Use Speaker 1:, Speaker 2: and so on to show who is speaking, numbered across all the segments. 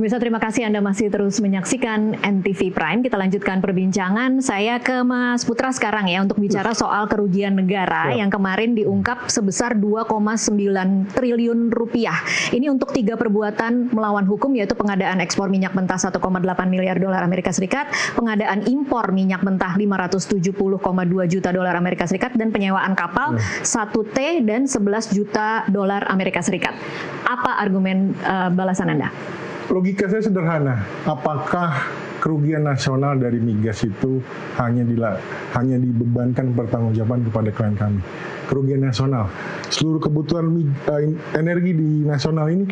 Speaker 1: Pemirsa, terima kasih Anda masih terus menyaksikan NTV Prime. Kita lanjutkan perbincangan. Saya ke Mas Putra sekarang ya untuk bicara soal kerugian negara yang kemarin diungkap sebesar 2,9 triliun rupiah. Ini untuk 3 perbuatan melawan hukum, yaitu pengadaan ekspor minyak mentah 1,8 miliar dolar Amerika Serikat, pengadaan impor minyak mentah 570,2 juta dolar Amerika Serikat, dan penyewaan kapal 1T dan 11 juta dolar Amerika Serikat. Apa argumen balasan Anda?
Speaker 2: Logika saya sederhana, apakah kerugian nasional dari migas itu hanya dibebankan pertanggungjawaban kepada klien kami? Kerugian nasional, seluruh kebutuhan energi di nasional ini,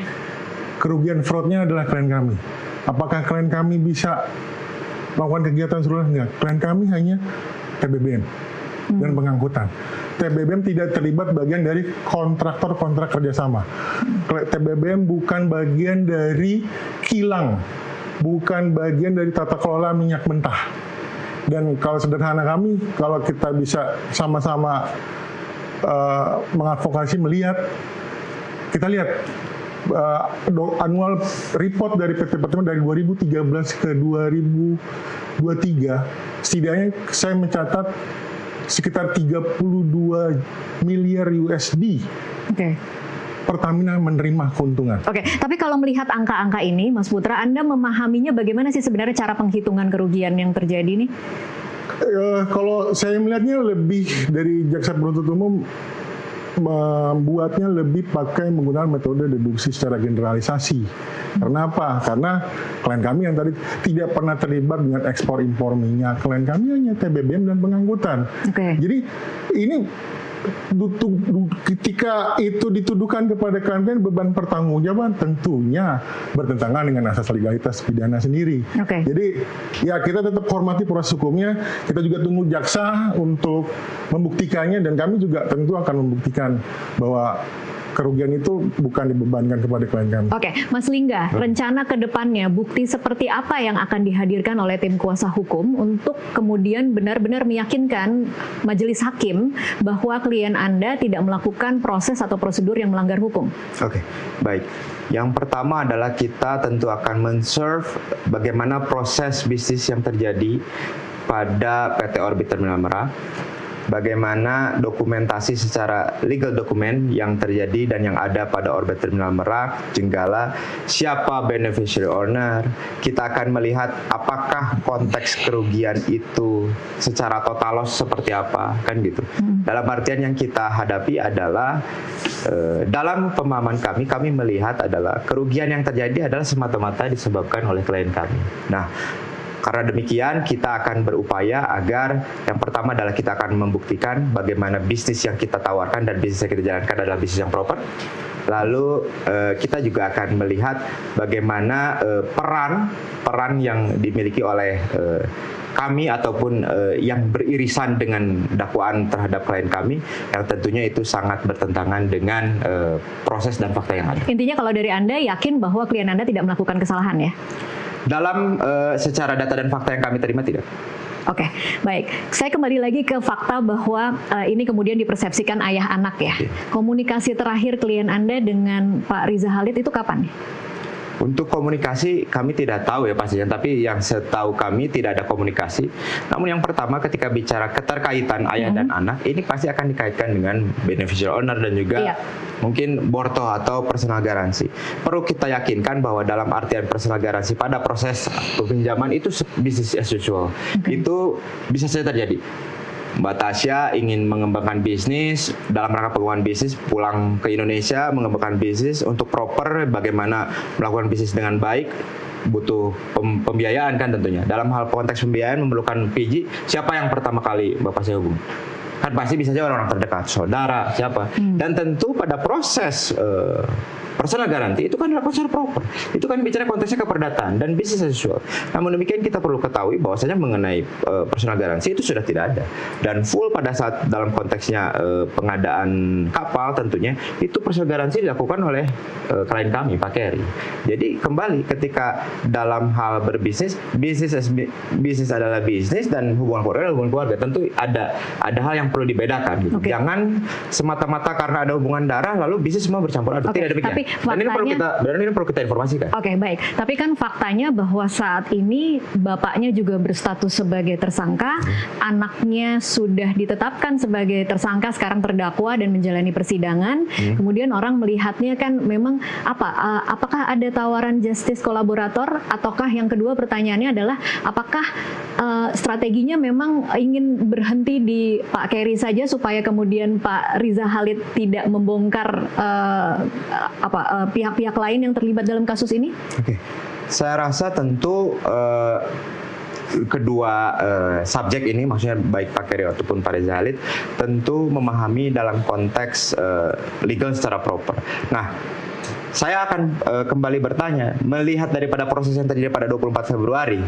Speaker 2: kerugian fraudnya adalah klien kami. Apakah klien kami bisa melakukan kegiatan seluruhnya? Klien kami hanya TBBM dan pengangkutan. TBBM tidak terlibat bagian dari kontraktor-kontrak kerjasama. TBBM bukan bagian dari kilang, bukan bagian dari tata kelola minyak mentah. Dan kalau sederhana kami, kalau kita bisa sama-sama mengadvokasi melihat, kita lihat annual report dari PT Pertamina dari 2013 ke 2023, setidaknya saya mencatat sekitar 32 miliar USD. Pertamina menerima keuntungan.
Speaker 1: Tapi kalau melihat angka-angka ini, Mas Putra, Anda memahaminya bagaimana sih sebenarnya cara penghitungan kerugian yang terjadi ini?
Speaker 2: Kalau saya melihatnya lebih dari jaksa penuntut umum membuatnya lebih pakai menggunakan metode deduksi secara generalisasi. Karena apa? Karena klien kami yang tadi tidak pernah terlibat dengan ekspor impor minyak. Klien kami hanya TBBM dan pengangkutan. Jadi ini ketika itu dituduhkan kepada klien beban pertanggungjawaban tentunya bertentangan dengan asas legalitas pidana sendiri. Jadi ya kita tetap hormati proses hukumnya, kita juga tunggu jaksa untuk membuktikannya, dan kami juga tentu akan membuktikan bahwa kerugian itu bukan dibebankan kepada klien kami.
Speaker 1: Mas Lingga, rencana ke depannya, bukti seperti apa yang akan dihadirkan oleh tim kuasa hukum untuk kemudian benar-benar meyakinkan majelis hakim bahwa klien Anda tidak melakukan proses atau prosedur yang melanggar hukum?
Speaker 3: Baik. Yang pertama adalah kita tentu akan men-serve bagaimana proses bisnis yang terjadi pada PT Orbit Terminal Merak, bagaimana dokumentasi secara legal dokumen yang terjadi dan yang ada pada Orbit Terminal Merak, Jenggala, siapa beneficiary owner. Kita akan melihat apakah konteks kerugian itu secara total loss seperti apa, kan gitu. Dalam artian yang kita hadapi adalah dalam pemahaman kami melihat adalah kerugian yang terjadi adalah semata-mata disebabkan oleh klien kami. Nah, karena demikian, kita akan berupaya agar yang pertama adalah kita akan membuktikan bagaimana bisnis yang kita tawarkan dan bisnis yang kita jalankan adalah bisnis yang proper. Lalu kita juga akan melihat bagaimana peran yang dimiliki oleh kami ataupun yang beririsan dengan dakwaan terhadap klien kami, yang tentunya itu sangat bertentangan dengan proses dan fakta yang ada.
Speaker 1: Intinya kalau dari Anda yakin bahwa klien Anda tidak melakukan kesalahan ya?
Speaker 3: Dalam secara data dan fakta yang kami terima tidak.
Speaker 1: Baik. Saya kembali lagi ke fakta bahwa ini kemudian dipersepsikan ayah anak ya. Komunikasi terakhir klien Anda dengan Pak Riza Khalid itu kapan?
Speaker 3: Untuk komunikasi kami tidak tahu ya pastinya, tapi yang setahu kami tidak ada komunikasi. Namun yang pertama ketika bicara keterkaitan ayah dan anak, ini pasti akan dikaitkan dengan beneficial owner dan juga mungkin borto atau personal garansi. Perlu kita yakinkan bahwa dalam artian personal garansi pada proses peminjaman itu business as usual. Itu bisa saja terjadi. Mbak Tasya ingin mengembangkan bisnis, dalam rangka pengembangan bisnis pulang ke Indonesia, mengembangkan bisnis untuk proper, bagaimana melakukan bisnis dengan baik, butuh pembiayaan kan tentunya. Dalam hal konteks pembiayaan memerlukan PG, siapa yang pertama kali Mbak Tasya hubungi? Kan pasti bisa saja orang terdekat, saudara, siapa. Dan tentu pada proses personal garanti itu kan dilakukan secara proper. Itu kan bicara konteksnya keperdataan dan bisnis as usual. Namun demikian kita perlu ketahui bahwasanya mengenai personal garansi itu sudah tidak ada. Dan full pada saat dalam konteksnya pengadaan kapal tentunya itu personal garansi dilakukan oleh klien kami, Pak Keri. Jadi kembali ketika dalam hal berbisnis, bisnis adalah bisnis dan hubungan keluarga adalah hubungan keluarga. Tentu ada hal yang perlu dibedakan gitu. Jangan semata-mata karena ada hubungan darah lalu bisnis semua bercampur aduk. Tidak demikian. ini perlu kita informasikan.
Speaker 1: Oke, baik. Tapi kan faktanya bahwa saat ini bapaknya juga berstatus sebagai tersangka, anaknya sudah ditetapkan sebagai tersangka, sekarang terdakwa dan menjalani persidangan. Kemudian orang melihatnya kan memang apakah ada tawaran justice kolaborator, ataukah yang kedua pertanyaannya adalah apakah strateginya memang ingin berhenti di Pak Keri saja supaya kemudian Pak Riza Khalid tidak membongkar pihak-pihak lain yang terlibat dalam kasus ini?
Speaker 3: Oke. Saya rasa tentu kedua subjek ini, maksudnya baik Pak Keri ataupun Pak Riza Khalid, tentu memahami dalam konteks legal secara proper. Nah, saya akan kembali bertanya, melihat daripada proses yang terjadi pada 24 Februari,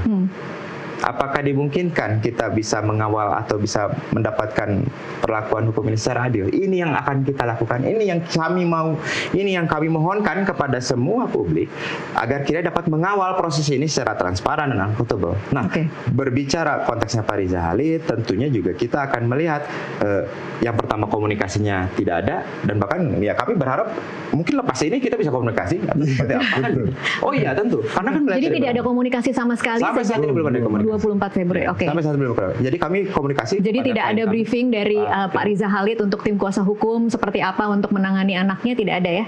Speaker 3: apakah dimungkinkan kita bisa mengawal atau bisa mendapatkan perlakuan hukum ini secara adil? Ini yang akan kita lakukan. Ini yang kami mohonkan kepada semua publik agar kita dapat mengawal proses ini secara transparan dan akuntabel. Nah, berbicara konteksnya Pak Riza Khalid, tentunya juga kita akan melihat yang pertama gitu. Tidak ada, dan bahkan ya kami berharap mungkin lepas ini kita bisa komunikasi atau seperti apa. Oh iya, tentu. Karena kan
Speaker 1: jadi tidak ada komunikasi sama sekali
Speaker 3: sampai saat ini belum ada komunikasi.
Speaker 1: 24 Februari. Oke.
Speaker 3: Sampai saat ini belum ada. Jadi kami komunikasi.
Speaker 1: Jadi tidak ada briefing dari Pak Riza Khalid untuk tim kuasa hukum seperti apa untuk menangani anaknya, tidak ada ya?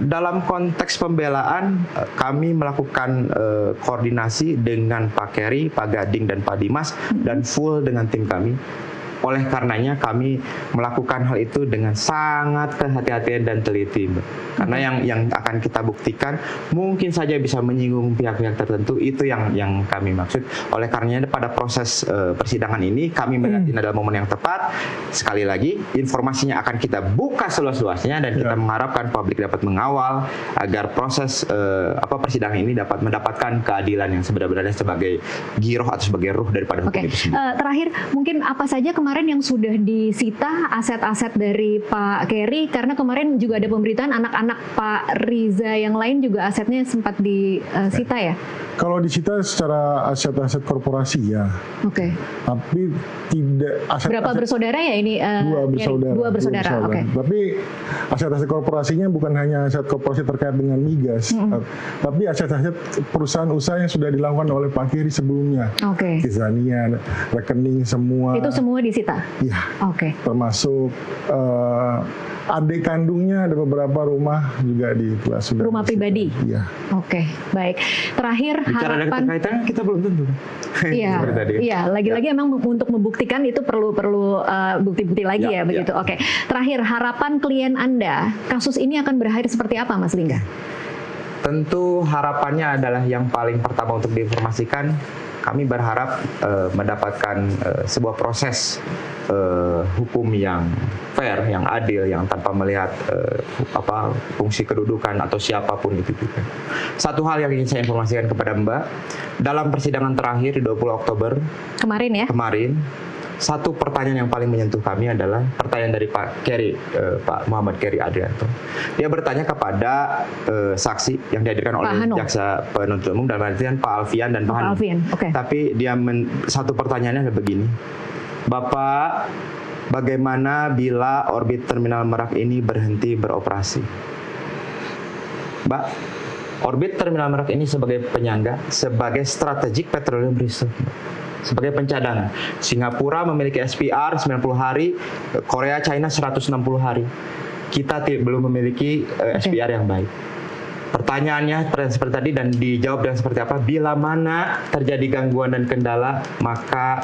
Speaker 3: Dalam konteks pembelaan kami melakukan koordinasi dengan Pak Keri, Pak Gading dan Pak Dimas dan full dengan tim kami. Oleh karenanya kami melakukan hal itu dengan sangat kehati-hatian dan teliti, Mbak. Karena yang akan kita buktikan mungkin saja bisa menyinggung pihak-pihak tertentu, itu yang kami maksud. Oleh karenanya pada proses persidangan ini kami melihat ini adalah momen yang tepat. Sekali lagi, informasinya akan kita buka seluas-luasnya dan kita mengharapkan publik dapat mengawal agar proses persidangan ini dapat mendapatkan keadilan yang sebenarnya sebagai giroh atau sebagai ruh daripada hukum itu sendiri.
Speaker 1: Terakhir, mungkin apa saja kemarin yang sudah disita aset-aset dari Pak Keri, karena kemarin juga ada pemberitaan anak-anak Pak Riza yang lain juga asetnya sempat disita ya?
Speaker 2: Kalau disita secara aset-aset korporasi ya.
Speaker 1: Oke.
Speaker 2: Tapi tidak aset.
Speaker 1: Berapa bersaudara ya ini? Dua bersaudara. Oke.
Speaker 2: Tapi aset-aset korporasinya bukan hanya aset korporasi terkait dengan migas, tapi aset-aset perusahaan usaha yang sudah dilakukan oleh Pak Keri sebelumnya.
Speaker 1: Oke.
Speaker 2: Kisahnya, rekening semua.
Speaker 1: Itu semua disita?
Speaker 2: Iya.
Speaker 1: Oke.
Speaker 2: Termasuk adik kandungnya, ada beberapa rumah juga sudah.
Speaker 1: Rumah pribadi?
Speaker 2: Iya.
Speaker 1: Oke, baik. Terakhir,
Speaker 3: bicara dari terkaitan kita belum tentu.
Speaker 1: Iya, lagi-lagi emang untuk membuktikan itu perlu bukti-bukti lagi ya begitu. Oke. Terakhir, harapan klien Anda, kasus ini akan berakhir seperti apa, Mas Lingga?
Speaker 3: Tentu harapannya adalah yang paling pertama untuk diinformasikan, kami berharap mendapatkan sebuah proses hukum yang fair, yang adil, yang tanpa melihat fungsi kedudukan atau siapapun itu juga. Satu hal yang ingin saya informasikan kepada Mbak, dalam persidangan terakhir di 20 Oktober kemarin, satu pertanyaan yang paling menyentuh kami adalah pertanyaan dari Pak Keri, Pak Muhammad Keri Adrianto. Dia bertanya kepada saksi yang dihadirkan oleh jaksa penuntut umum, dalam artian Pak Alfian dan Pak Hanum. Tapi satu pertanyaannya adalah begini, Bapak, bagaimana bila orbit terminal Merak ini berhenti beroperasi? Mbak, orbit terminal Merak ini sebagai penyangga, sebagai strategic petroleum reserve, sebagai pencadangan. Singapura memiliki SPR 90 hari, Korea, China 160 hari. Kita belum memiliki SPR yang baik. Pertanyaannya seperti tadi dan dijawab dengan seperti apa? Bila mana terjadi gangguan dan kendala, maka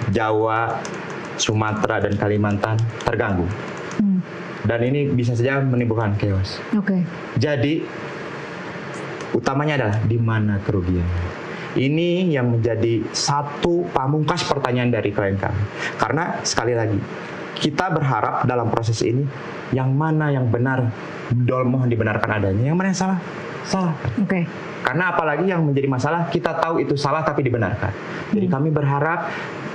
Speaker 3: Jawa, Sumatera, dan Kalimantan terganggu. Dan ini bisa saja menimbulkan chaos. Jadi, utamanya adalah di mana kerugiannya. Ini yang menjadi satu pamungkas pertanyaan dari klien kami. Karena sekali lagi, kita berharap dalam proses ini yang mana yang benar, mohon dibenarkan adanya, yang mana yang salah, salah. Karena apalagi yang menjadi masalah, kita tahu itu salah tapi dibenarkan. Jadi kami berharap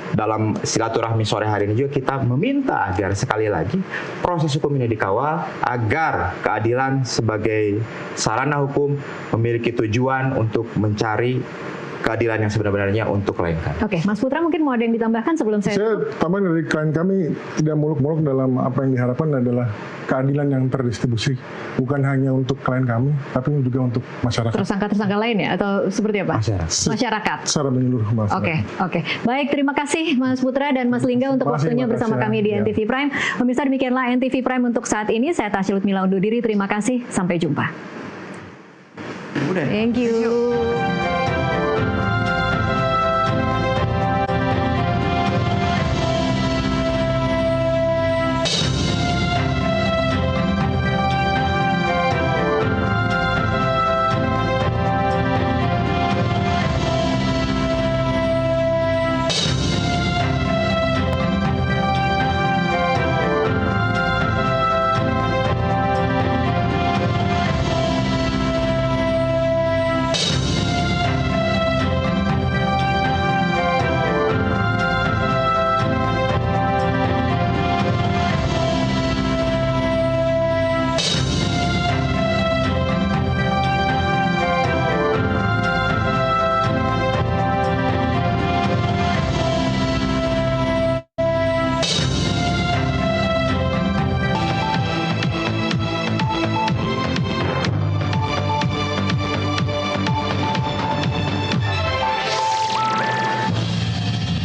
Speaker 3: dalam silaturahmi sore hari ini juga kita meminta agar sekali lagi proses hukum ini dikawal, agar keadilan sebagai sarana hukum memiliki tujuan untuk mencari keadilan yang sebenarnya untuk klien kami.
Speaker 1: Oke, Mas Putra mungkin mau ada yang ditambahkan sebelum saya
Speaker 2: Tambah dari klien kami tidak muluk-muluk dalam apa yang diharapkan adalah keadilan yang terdistribusi, bukan hanya untuk klien kami, tapi juga untuk masyarakat.
Speaker 1: tersangka-tersangka lain ya, atau seperti apa? Masyarakat.
Speaker 2: Secara menyeluruh masyarakat.
Speaker 1: Oke. Baik, terima kasih Mas Putra dan Mas Lingga untuk waktunya bersama kami di NTV Prime. Pemirsa, demikianlah NTV Prime untuk saat ini. Saya Tasya Lutmila undur diri. Terima kasih. Sampai jumpa.
Speaker 3: Udah.
Speaker 1: Thank you.